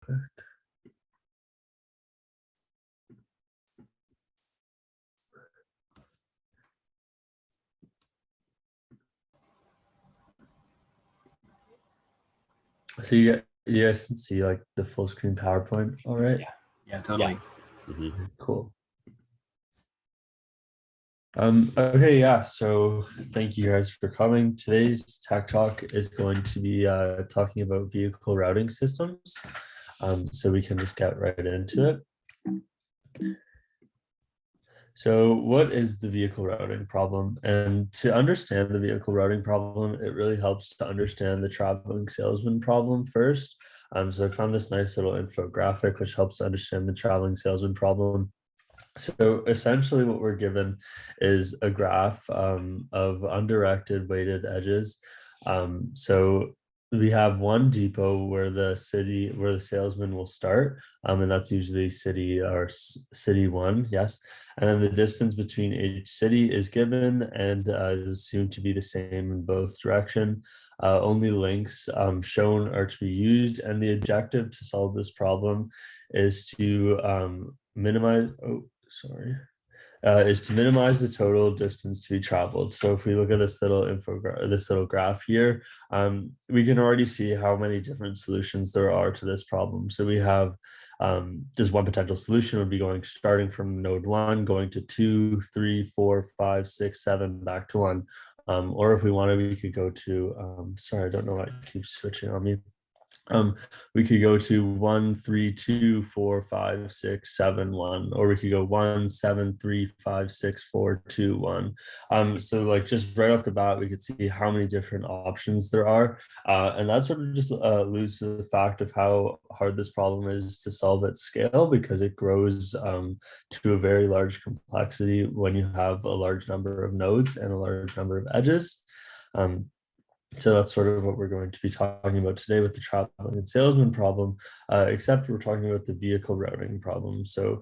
topic. So you guys can see like the full screen PowerPoint, all right? Yeah, totally. Mhm. Cool. Okay, yeah, so thank you guys for coming. Today's Tech Talk is going to be talking about vehicle routing systems. So we can just get right into it. So what is the vehicle routing problem? And to understand the vehicle routing problem, it really helps to understand the traveling salesman problem first. So I found this nice little infographic which helps to understand the traveling salesman problem. So essentially what we're given is a graph of undirected weighted edges. So we have one depot where the salesman will start, and that's usually city one, yes. And then the distance between each city is given and is assumed to be the same in both direction. Only links shown are to be used, and the objective to solve this problem is to minimize, is to minimize the total distance to be traveled. So if we look at this little graph here, we can already see how many different solutions there are to this problem. So we have just one potential solution would be starting from node 1, going to 2, 3, 4, 5, 6, 7, back to 1. Or if we wanted, we could go to, sorry, I don't know why it keeps switching on me. We could go to 1, 3, 2, 4, 5, 6, 7, 1, or we could go 1, 7, 3, 5, 6, 4, 2, 1. So like just right off the bat, we could see how many different options there are. And that sort of just alludes to the fact of how hard this problem is to solve at scale, because it grows to a very large complexity when you have a large number of nodes and a large number of edges. So that's sort of what we're going to be talking about today with the traveling and salesman problem, except we're talking about the vehicle routing problem. So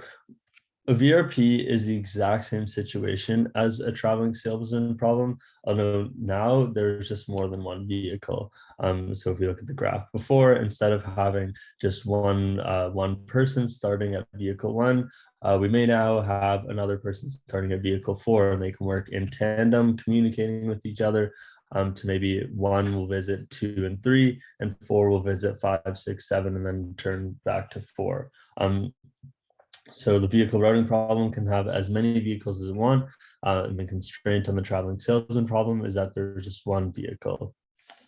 a VRP is the exact same situation as a traveling salesman problem, although now there's just more than one vehicle. So if we look at the graph before, instead of having just one person starting at vehicle 1, we may now have another person starting at vehicle 4, and they can work in tandem, communicating with each other. To maybe 1 will visit 2 and 3, and 4 will visit 5, 6, 7, and then turn back to 4. So the vehicle routing problem can have as many vehicles as it wants, and the constraint on the traveling salesman problem is that there's just one vehicle.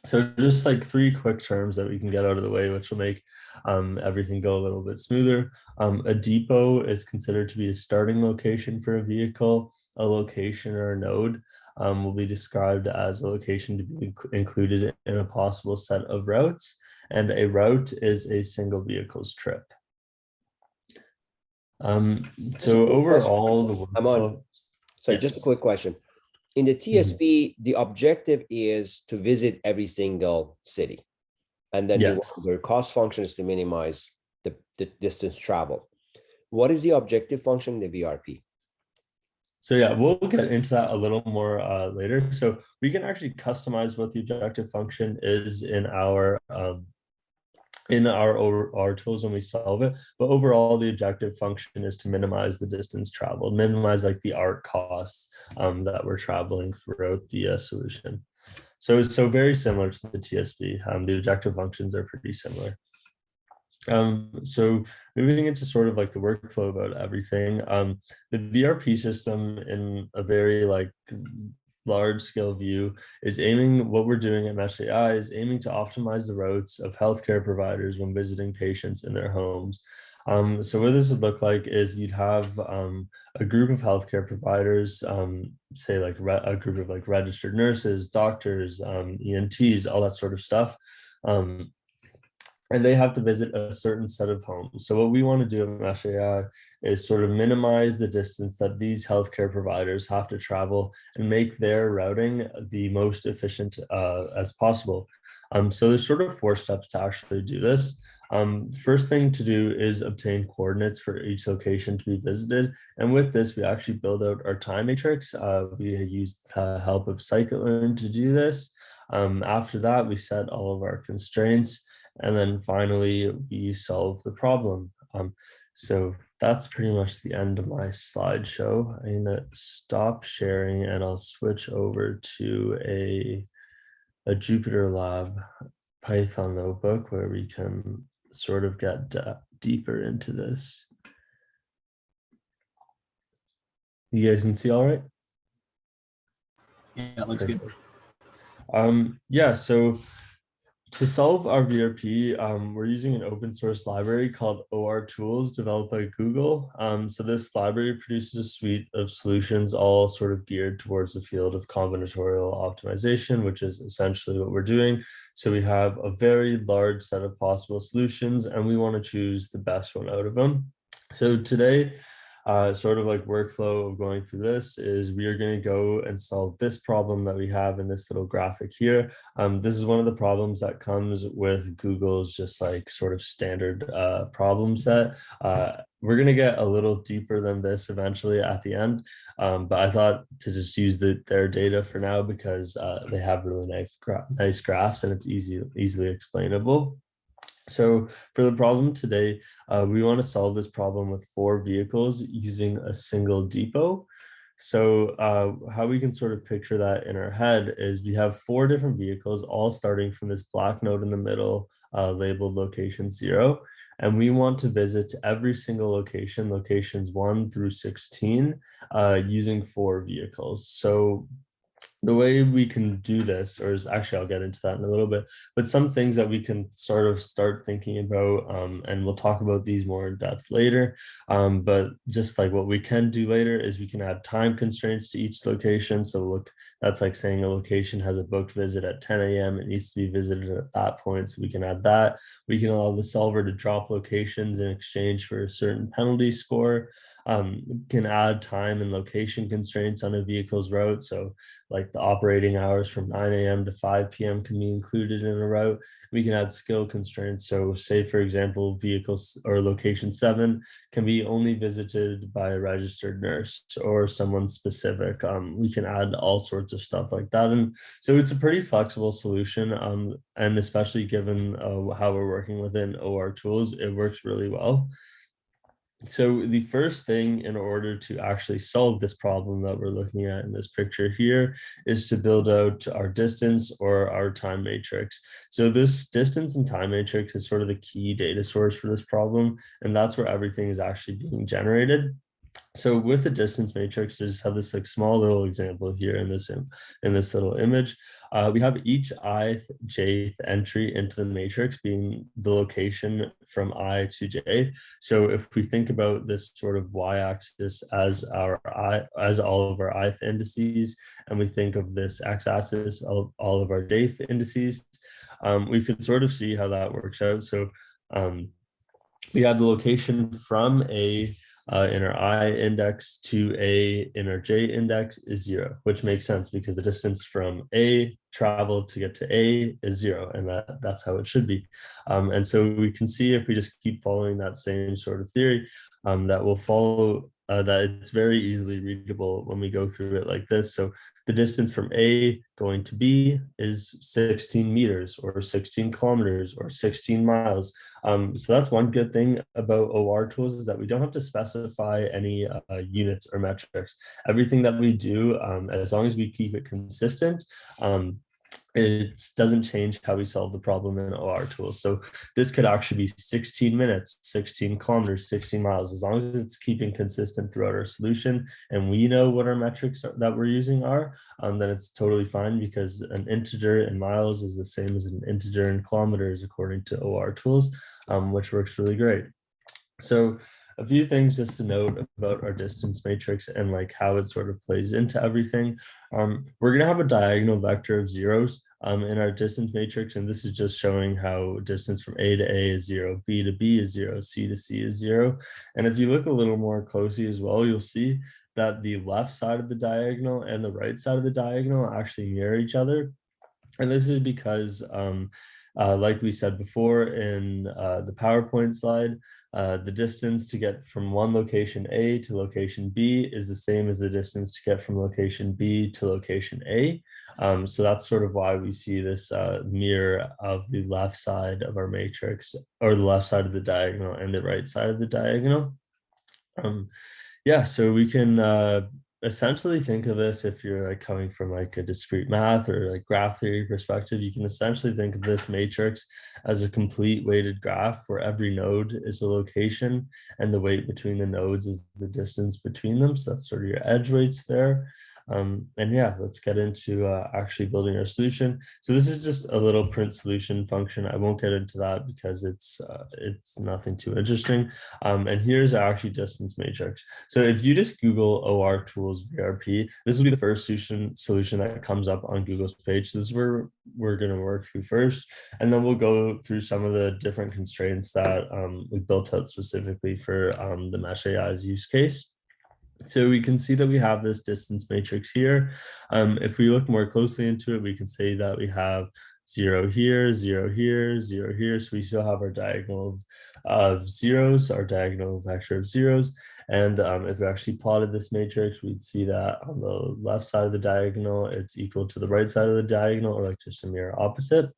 So just like 3 quick terms that we can get out of the way, which will make everything go a little bit smoother. A depot is considered to be a starting location for a vehicle. A location or a node will be described as a location to be included in a possible set of routes. And a route is a single vehicle's trip. So overall, the workflow. Sorry, yes. Just a quick question. In the TSP, the objective is to visit every single city, and then your cost function is to minimize the distance travel. What is the objective function in the VRP? So yeah, we'll get into that a little more later. So we can actually customize what the objective function is in our ORTools when we solve it. But overall, the objective function is to minimize the distance traveled, minimize like the ART costs that we're traveling throughout the solution. So very similar to the TSP. The objective functions are pretty similar. So moving into sort of like the workflow about everything, the VRP system in a very like large scale view is what we're doing at Mesh AI is aiming to optimize the routes of healthcare providers when visiting patients in their homes. So what this would look like is you'd have a group of healthcare providers, say like a group of like registered nurses, doctors, ENTs, all that sort of stuff. And they have to visit a certain set of homes. So what we want to do at Mesh AI is sort of minimize the distance that these healthcare providers have to travel and make their routing the most efficient as possible. So there's sort of 4 steps to actually do this. First thing to do is obtain coordinates for each location to be visited. And with this, we actually build out our time matrix. We used the help of scikit-learn to do this. After that, we set all of our constraints. And then finally, we solve the problem. So that's pretty much the end of my slideshow. I'm gonna stop sharing and I'll switch over to a Jupyter Lab Python notebook where we can sort of get deeper into this. You guys can see all right? Yeah, it looks good. Yeah, so to solve our VRP, we're using an open source library called ORTools developed by Google. So this library produces a suite of solutions all sort of geared towards the field of combinatorial optimization, which is essentially what we're doing. So we have a very large set of possible solutions and we want to choose the best one out of them. So today, sort of like workflow of going through this is we are going to go and solve this problem that we have in this little graphic here. This is one of the problems that comes with Google's just like sort of standard problem set. We're going to get a little deeper than this eventually at the end, but I thought to just use their data for now because they have really nice graphs and it's easily explainable. So for the problem today, we want to solve this problem with 4 vehicles using a single depot. So how we can sort of picture that in our head is we have 4 different vehicles, all starting from this black node in the middle, labeled location 0. And we want to visit every single location, locations 1 through 16, using 4 vehicles. So the way we can do this, or is actually I'll get into that in a little bit, but some things that we can sort of start thinking about, and we'll talk about these more in depth later, but just like what we can do later is we can add time constraints to each location. So look, that's like saying a location has a booked visit at 10 a.m. It needs to be visited at that point, so we can add that. We can allow the solver to drop locations in exchange for a certain penalty score. Can add time and location constraints on a vehicle's route. So like the operating hours from 9 a.m. to 5 p.m. can be included in a route. We can add skill constraints. So say, for example, vehicles or location 7 can be only visited by a registered nurse or someone specific. We can add all sorts of stuff like that. And so it's a pretty flexible solution. And especially given how we're working within ORTools, it works really well. So the first thing in order to actually solve this problem that we're looking at in this picture here is to build out our distance or our time matrix. So this distance and time matrix is sort of the key data source for this problem, and that's where everything is actually being generated. So with the distance matrix, I just have this like small little example here in this little image. We have each ith, jth entry into the matrix being the location from I to j. So if we think about this sort of y-axis as all of our ith indices, and we think of this x-axis of all of our jth indices, we could sort of see how that works out. So we have the location from a in our I index to A in our J index is 0, which makes sense because the distance from A traveled to get to A is 0, and that's how it should be. And so we can see if we just keep following that same sort of theory, that will follow that it's very easily readable when we go through it like this. So the distance from A going to B is 16 meters or 16 kilometers or 16 miles. So that's one good thing about ORTools is that we don't have to specify any units or metrics. Everything that we do, as long as we keep it consistent, it doesn't change how we solve the problem in ORTools. So this could actually be 16 minutes, 16 kilometers, 16 miles, as long as it's keeping consistent throughout our solution and we know what our metrics that we're using are, then it's totally fine because an integer in miles is the same as an integer in kilometers according to ORTools, which works really great. So a few things just to note about our distance matrix and like how it sort of plays into everything. We're going to have a diagonal vector of zeros in our distance matrix, and this is just showing how distance from A to A is 0, B to B is 0, C to C is 0. And if you look a little more closely as well, you'll see that the left side of the diagonal and the right side of the diagonal actually mirror each other. And this is because Like we said before in the PowerPoint slide, the distance to get from one location A to location B is the same as the distance to get from location B to location A. So that's sort of why we see this mirror of the left side of our matrix, or the left side of the diagonal and the right side of the diagonal. Yeah, so we can essentially think of this, if you're like coming from like a discrete math or like graph theory perspective, you can essentially think of this matrix as a complete weighted graph where every node is a location and the weight between the nodes is the distance between them. So that's sort of your edge weights there. And yeah, let's get into actually building our solution. So this is just a little print solution function. I won't get into that because it's nothing too interesting. And here's our actually distance matrix. So if you just Google ORTools VRP, this will be the first solution that comes up on Google's page. So this is where we're going to work through first, and then we'll go through some of the different constraints that we built out specifically for the Mesh AI's use case. So we can see that we have this distance matrix here. If we look more closely into it, we can say that we have 0 here, 0 here, 0 here. So we still have our diagonal of zeros, our diagonal vector of zeros. And if we actually plotted this matrix, we'd see that on the left side of the diagonal, it's equal to the right side of the diagonal, or like just a mirror opposite.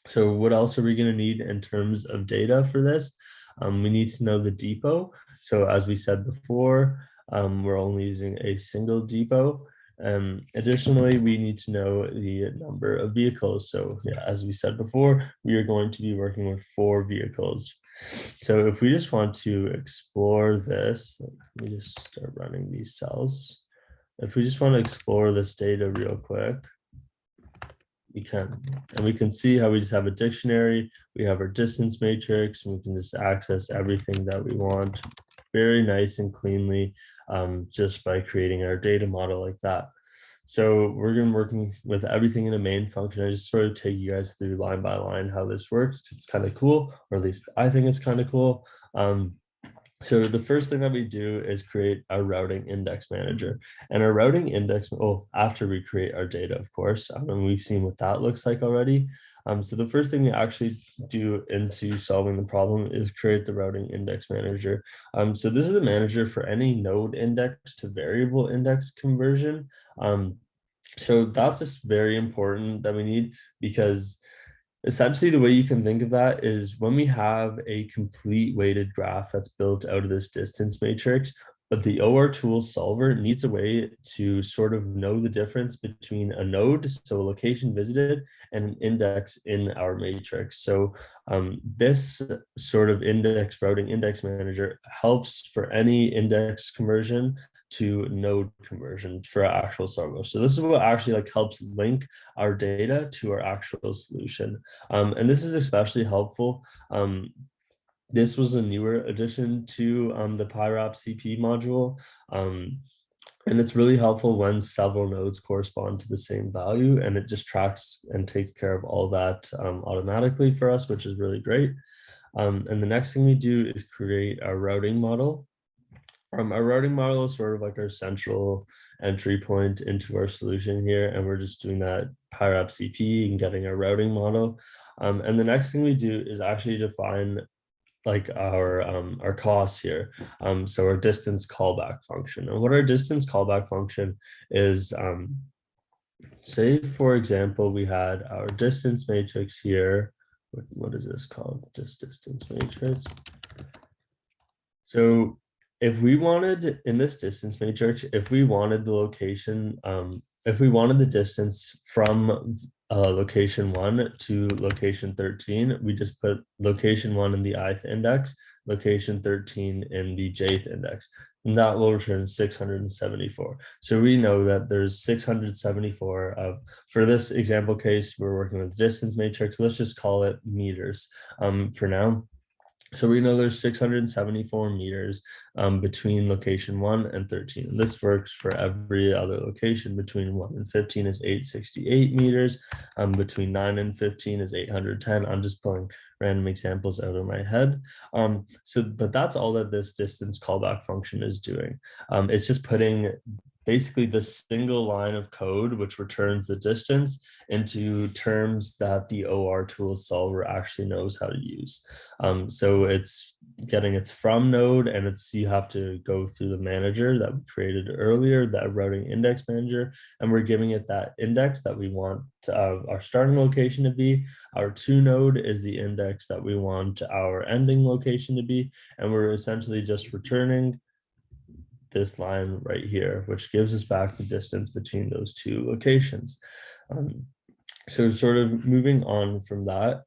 So what else are we going to need in terms of data for this? We need to know the depot. So as we said before, we're only using a single depot. Additionally, we need to know the number of vehicles. So yeah, as we said before, we are going to be working with 4 vehicles. So if we just want to explore this, let me just start running these cells. If we just want to explore this data real quick, we can, and we can see how we just have a dictionary, we have our distance matrix, and we can just access everything that we want very nice and cleanly, just by creating our data model like that. So we're going to be working with everything in a main function. I just sort of take you guys through line by line how this works. It's kind of cool, or at least I think it's kind of cool. So the first thing that we do is create a routing index manager, and our routing index, after we create our data, of course, we've seen what that looks like already. So the first thing we actually do into solving the problem is create the routing index manager. So this is the manager for any node index to variable index conversion. So that's just very important that we need, because essentially the way you can think of that is when we have a complete weighted graph that's built out of this distance matrix, but the ORTools solver needs a way to sort of know the difference between a node, so a location visited, and an index in our matrix. So this sort of index routing index manager helps for any index conversion to node conversion for our actual solver. So this is what actually like helps link our data to our actual solution. And this is especially helpful. This was a newer addition to the PyRap CP module. And it's really helpful when several nodes correspond to the same value, and it just tracks and takes care of all that automatically for us, which is really great. And the next thing we do is create a routing model. Our routing model is sort of like our central entry point into our solution here, and we're just doing that PyRap CP and getting our routing model. And the next thing we do is actually define like our costs here. So our distance callback function. And what our distance callback function is, say for example, we had our distance matrix here. What is this called? Just distance matrix. So if we wanted, in this distance matrix, if we wanted the location, if we wanted the distance from location 1 to location 13, we just put location 1 in the ith index, location 13 in the jth index, and that will return 674. So we know that there's 674 of, for this example case, we're working with distance matrix. Let's just call it meters for now. So we know there's 674 meters between location 1 and 13. And this works for every other location. Between 1 and 15 is 868 meters. Between 9 and 15 is 810. I'm just pulling random examples out of my head. But that's all that this distance callback function is doing. It's just putting basically the single line of code which returns the distance into terms that the ORTools solver actually knows how to use. So it's getting its from node, and it's you have to go through the manager that we created earlier, that routing index manager, and we're giving it that index that we want our starting location to be. Our to node is the index that we want our ending location to be, and we're essentially just returning this line right here, which gives us back the distance between those two locations. So sort of moving on from that,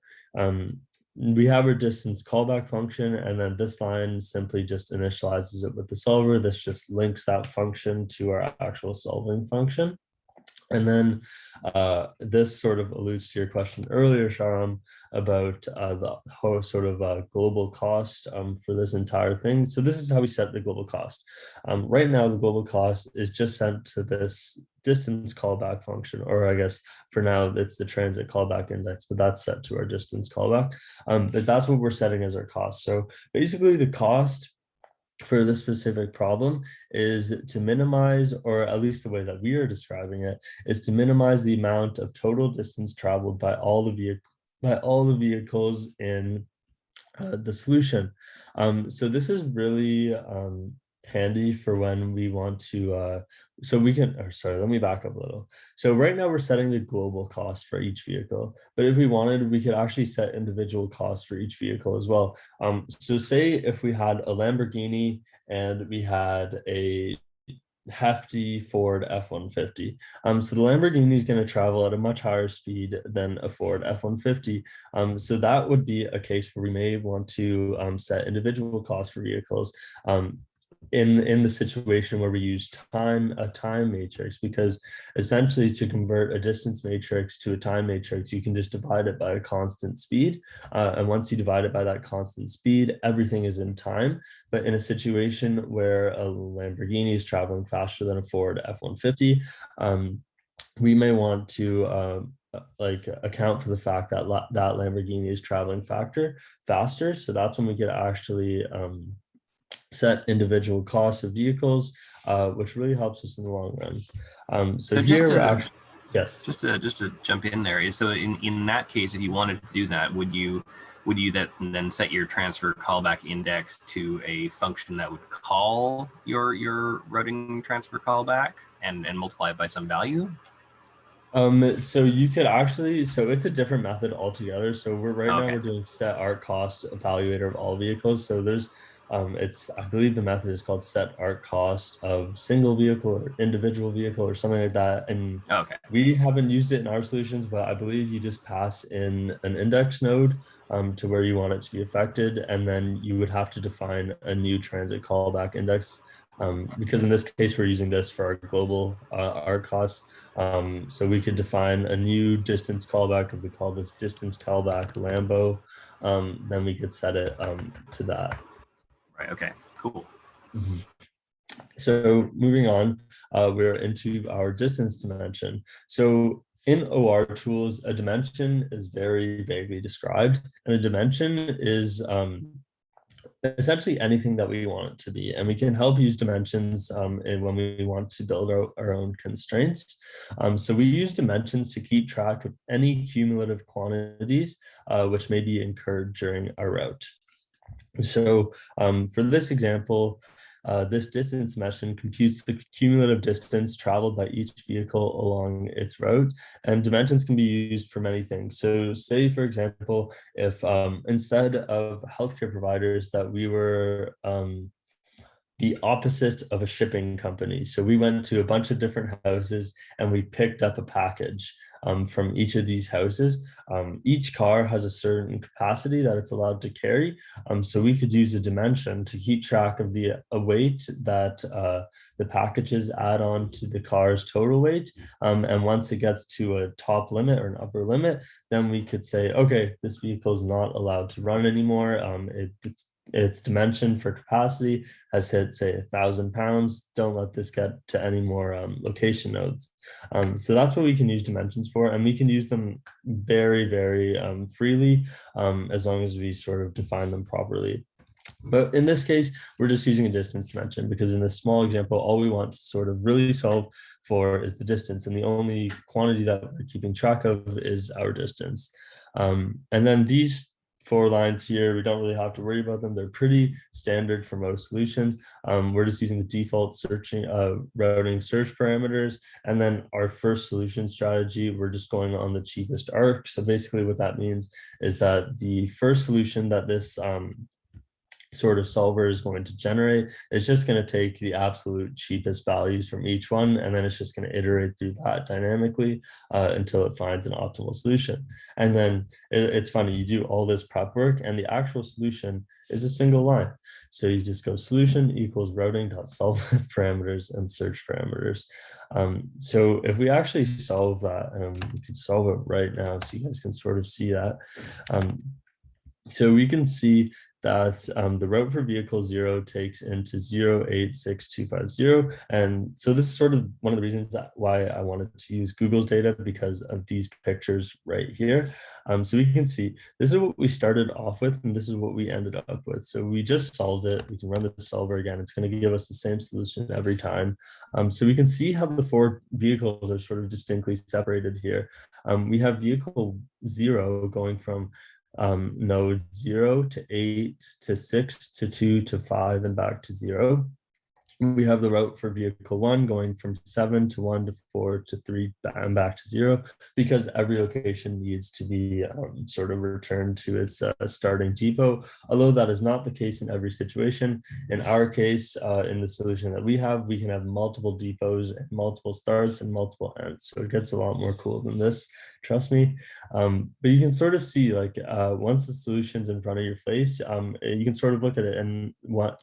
we have our distance callback function, and then this line simply just initializes it with the solver. This just links that function to our actual solving function. And then this sort of alludes to your question earlier, Sharam, about the whole sort of global cost for this entire thing. So this is how we set the global cost. Right now, the global cost is just sent to this distance callback function, or I guess for now it's the transit callback index, but that's set to our distance callback. But that's what we're setting as our cost. So basically the cost for this specific problem is to minimize, or at least the way that we are describing it, is to minimize the amount of total distance traveled by all the vehicles in the solution. So this is really handy for when we want to, so we can, or sorry, let me back up a little. So right now we're setting the global cost for each vehicle, but if we wanted, we could actually set individual costs for each vehicle as well. So say if we had a Lamborghini and we had a hefty Ford F-150. So the Lamborghini is going to travel at a much higher speed than a Ford F-150. So that would be a case where we may want to set individual costs for vehicles. In the situation where we use a time matrix, because essentially to convert a distance matrix to a time matrix, you can just divide it by a constant speed. And once you divide it by that constant speed, everything is in time. But in a situation where a Lamborghini is traveling faster than a Ford F-150, we may want to like account for the fact that that Lamborghini is traveling faster. So that's when we could actually set individual costs of vehicles, which really helps us in the long run. So here we're actually, yes. Just to jump in there, so in that case, if you wanted to do that, would you then set your transfer callback index to a function that would call your routing transfer callback and multiply it by some value? So you could actually, so it's a different method altogether. So now we're doing set arc cost evaluator of all vehicles. So there's I believe the method is called set arc cost of single vehicle or individual vehicle or something like that. And we haven't used it in our solutions, but I believe you just pass in an index node to where you want it to be affected. And then you would have to define a new transit callback index. Because in this case, we're using this for our global arc costs. So we could define a new distance callback. If we call this distance callback Lambo, then we could set it to that. Right. Okay. Cool. Mm-hmm. So moving on, we're into our distance dimension. So in ORTools, a dimension is very vaguely described, and a dimension is essentially anything that we want it to be. And we can help use dimensions when we want to build our own constraints. So we use dimensions to keep track of any cumulative quantities which may be incurred during our route. So for this example, this distance dimension computes the cumulative distance traveled by each vehicle along its route, and dimensions can be used for many things. So say, for example, if instead of healthcare providers that we were the opposite of a shipping company. So we went to a bunch of different houses and we picked up a package from each of these houses. Each car has a certain capacity that it's allowed to carry. So we could use a dimension to keep track of the weight that the packages add on to the car's total weight. And once it gets to a top limit or an upper limit, then we could say, okay, this vehicle is not allowed to run anymore. Its dimension for capacity has hit, say, 1,000 pounds. Don't let this get to any more location nodes. So that's what we can use dimensions for, and we can use them very, very freely as long as we sort of define them properly. But in this case, we're just using a distance dimension because in this small example, all we want to sort of really solve for is the distance. And the only quantity that we're keeping track of is our distance. And then these 4 lines here, we don't really have to worry about them. They're pretty standard for most solutions. We're just using the default searching routing search parameters. And then our first solution strategy, we're just going on the cheapest arc. So basically what that means is that the first solution that this sort of solver is going to generate, it's just going to take the absolute cheapest values from each one, and then it's just going to iterate through that dynamically until it finds an optimal solution. And then it's funny, you do all this prep work and the actual solution is a single line. So you just go solution equals routing.solve with parameters and search parameters. So if we actually solve that, we could solve it right now so you guys can sort of see that. So we can see that the route for vehicle 0 takes into 086250. And so this is sort of one of the reasons that why I wanted to use Google's data, because of these pictures right here. So we can see this is what we started off with, and this is what we ended up with. So we just solved it. We can run the solver again. It's going to give us the same solution every time. So we can see how the 4 vehicles are sort of distinctly separated here. We have vehicle 0 going from node 0 to 8 to 6 to 2 to 5 and back to 0. We have the route for vehicle 1 going from 7 to 1 to 4 to 3 and back to 0, because every location needs to be sort of returned to its starting depot, although that is not the case in every situation. In our case, in the solution that we can have multiple depots and multiple starts and multiple ends, so it gets a lot more cool than this, trust me. But you can sort of see, like, once the solution's in front of your face, you can sort of look at it and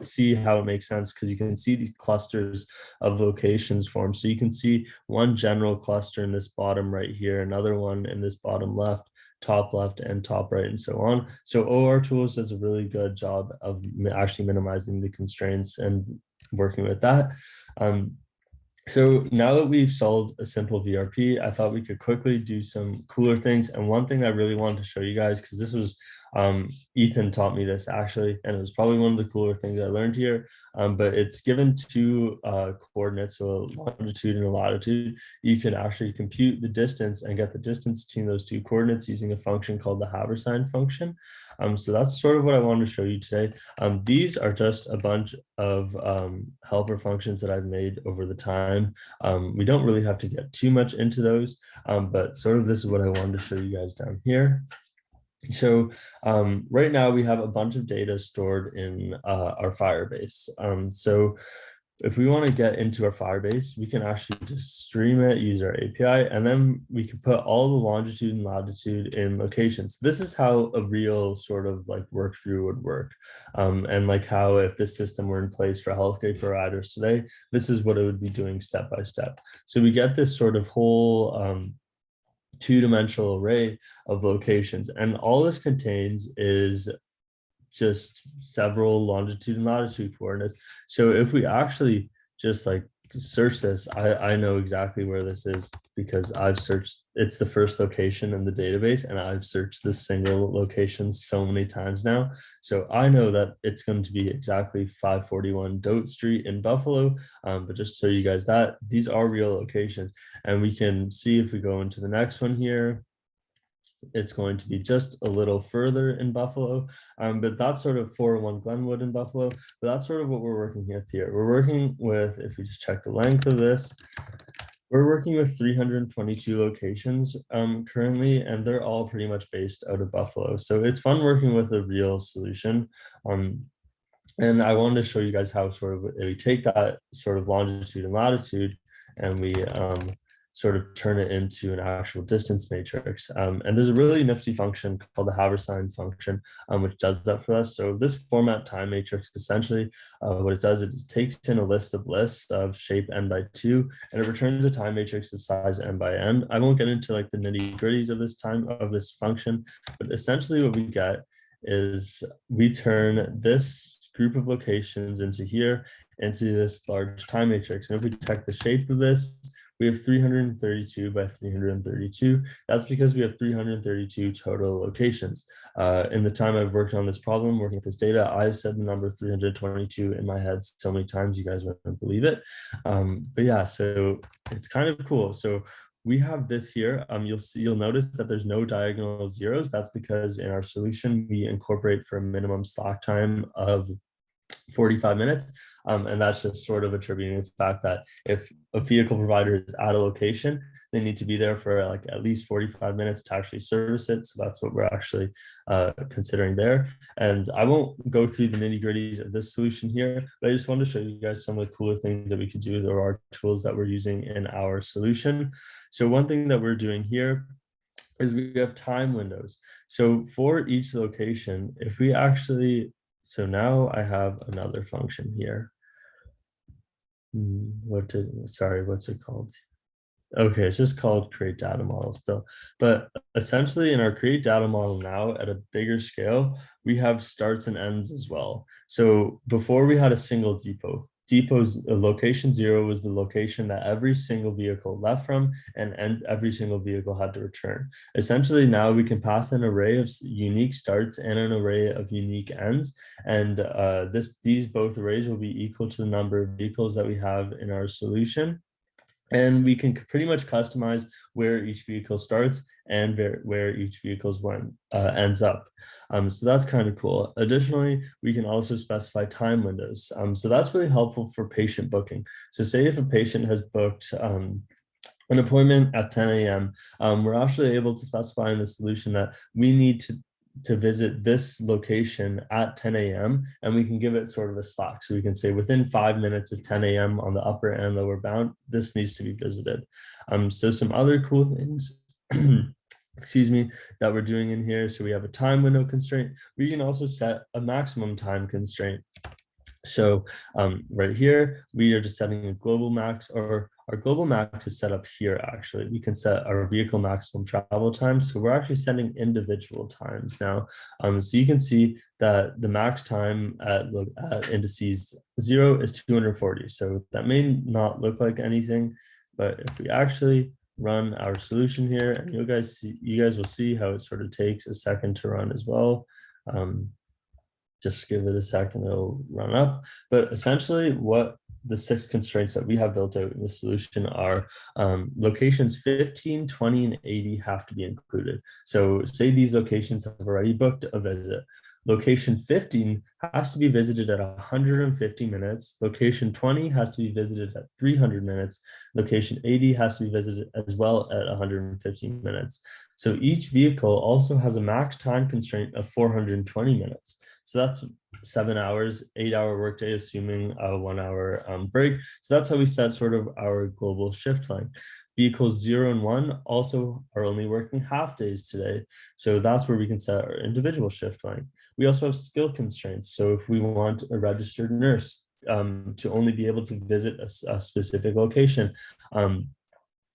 see how it makes sense, because you can see these clusters of locations form. So you can see one general cluster in this bottom right here, another one in this bottom left, top left, and top right, and so on. So ORTools does a really good job of actually minimizing the constraints and working with that. So now that we've solved a simple VRP, I thought we could quickly do some cooler things. And one thing I really wanted to show you guys, because this was, Ethan taught me this actually, and it was probably one of the cooler things I learned here, but it's given 2 coordinates, so a longitude and a latitude. You can actually compute the distance and get the distance between those 2 coordinates using a function called the Haversine function. So that's sort of what I wanted to show you today. These are just a bunch of helper functions that I've made over the time. We don't really have to get too much into those, but sort of this is what I wanted to show you guys down here. So right now we have a bunch of data stored in our Firebase. So if we want to get into our Firebase, we can actually just stream it, use our API, and then we can put all the longitude and latitude in locations. This is how a real sort of like work through would work. And like how if this system were in place for healthcare providers today, this is what it would be doing step by step. So we get this sort of whole 2-dimensional array of locations, and all this contains is just several longitude and latitude coordinates. So if we actually just like search this, I know exactly where this is, because I've searched, it's the first location in the database, and I've searched this single location so many times now. So I know that it's going to be exactly 541 Dote Street in Buffalo. But just to show you guys that these are real locations, and we can see if we go into the next one here, it's going to be just a little further in Buffalo, but that's sort of 401 Glenwood in Buffalo. But that's sort of what we're working with here. We're working with, if we just check the length of this, we're working with 322 locations currently, and they're all pretty much based out of Buffalo. So it's fun working with a real solution. And I wanted to show you guys how sort of we take that sort of longitude and latitude, and we sort of turn it into an actual distance matrix. And there's a really nifty function called the Haversine function, which does that for us. So this format time matrix, essentially what it does, it just takes in a list of lists of shape n by 2, and it returns a time matrix of size n by n. I won't get into like the nitty gritties of this function, but essentially what we get is we turn this group of locations into here, into this large time matrix. And if we check the shape of this, We have 332 by 332. That's because we have 332 total locations. In the time I've worked on this problem, working with this data, I've said the number 322 in my head so many times, you guys wouldn't believe it. But yeah, so it's kind of cool. So we have this here. You'll notice that there's no diagonal zeros. That's because in our solution, we incorporate for a minimum slack time of 45 minutes. And that's just sort of attributing the fact that if a vehicle provider is at a location, they need to be there for like at least 45 minutes to actually service it. So that's what we're actually considering there. And I won't go through the nitty gritties of this solution here, but I just wanted to show you guys some of the cooler things that we could do with our tools that we're using in our solution. So one thing that we're doing here is we have time windows. So for each location, if we actually, so now I have another function here. What's it called? Okay, it's just called create data model still. But essentially in our create data model now at a bigger scale, we have starts and ends as well. So before we had a single depot. Depot's location 0 was the location that every single vehicle left from, and every single vehicle had to return. Essentially now we can pass an array of unique starts and an array of unique ends. And these both arrays will be equal to the number of vehicles that we have in our solution. And we can pretty much customize where each vehicle starts and where each vehicle's ends up. So that's kind of cool. Additionally, we can also specify time windows. So that's really helpful for patient booking. So say if a patient has booked an appointment at 10 a.m., we're actually able to specify in the solution that we need to visit this location at 10 a.m. and we can give it sort of a slack. So we can say within 5 minutes of 10 a.m. on the upper and lower bound, this needs to be visited. So some other cool things, excuse me, that we're doing in here. So we have a time window constraint. We can also set a maximum time constraint. So right here, we are just setting a global max, or our global max is set up here. Actually, we can set our vehicle maximum travel time. So we're actually setting individual times now. So you can see that the max time at indices 0 is 240. So that may not look like anything, but if we actually run our solution here, and you guys will see how it sort of takes a second to run as well. Just give it a second, it'll run up. But essentially what the 6 constraints that we have built out in the solution are locations 15, 20, and 80 have to be included. So say these locations have already booked a visit. Location 15 has to be visited at 150 minutes. Location 20 has to be visited at 300 minutes. Location 80 has to be visited as well at 150 minutes. So each vehicle also has a max time constraint of 420 minutes. So that's 7 hours, 8-hour workday, assuming a 1-hour break. So that's how we set sort of our global shift length. Vehicles 0 and 1 also are only working half days today. So that's where we can set our individual shift length. We also have skill constraints. So if we want a registered nurse to only be able to visit a specific location,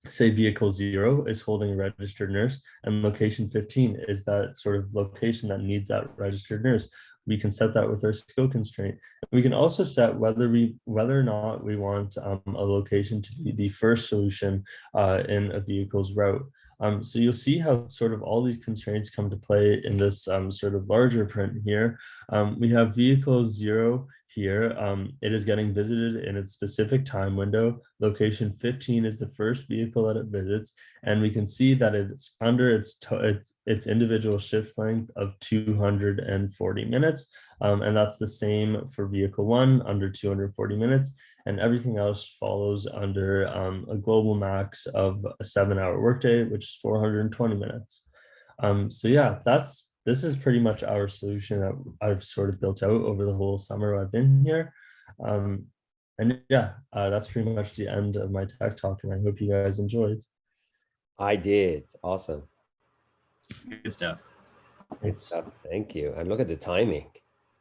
say vehicle 0 is holding a registered nurse and location 15 is that sort of location that needs that registered nurse, we can set that with our skill constraint. We can also set whether or not we want a location to be the first solution in a vehicle's route. So you'll see how sort of all these constraints come to play in this sort of larger print here. We have vehicle 0 here. It is getting visited in its specific time window. Location 15 is the first vehicle that it visits, and we can see that it's under its individual shift length of 240 minutes. And that's the same for vehicle 1 under 240 minutes, and everything else follows under a global max of a 7-hour workday, which is 420 minutes. So yeah, this is pretty much our solution that I've sort of built out over the whole summer I've been here. And yeah, that's pretty much the end of my tech talk, and I hope you guys enjoyed. I did. Awesome. Good stuff. Good stuff. Thank you. And look at the timing.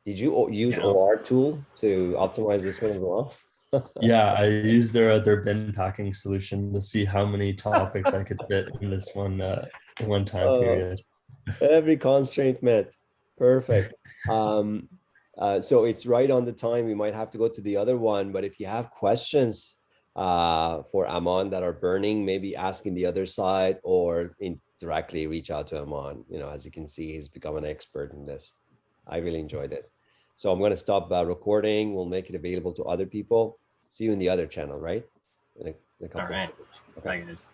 Did you use ORTools to optimize this one as well? Yeah, I used their bin packing solution to see how many topics I could fit in this one time period. Every constraint met. Perfect. So it's right on the time. We might have to go to the other one, but if you have questions, for Aman that are burning, maybe asking the other side or directly reach out to Aman. You know, as you can see, he's become an expert in this. I really enjoyed it. So I'm going to stop recording. We'll make it available to other people. See you in the other channel, right? In a couple All right. of seconds. Okay. Bye, guys.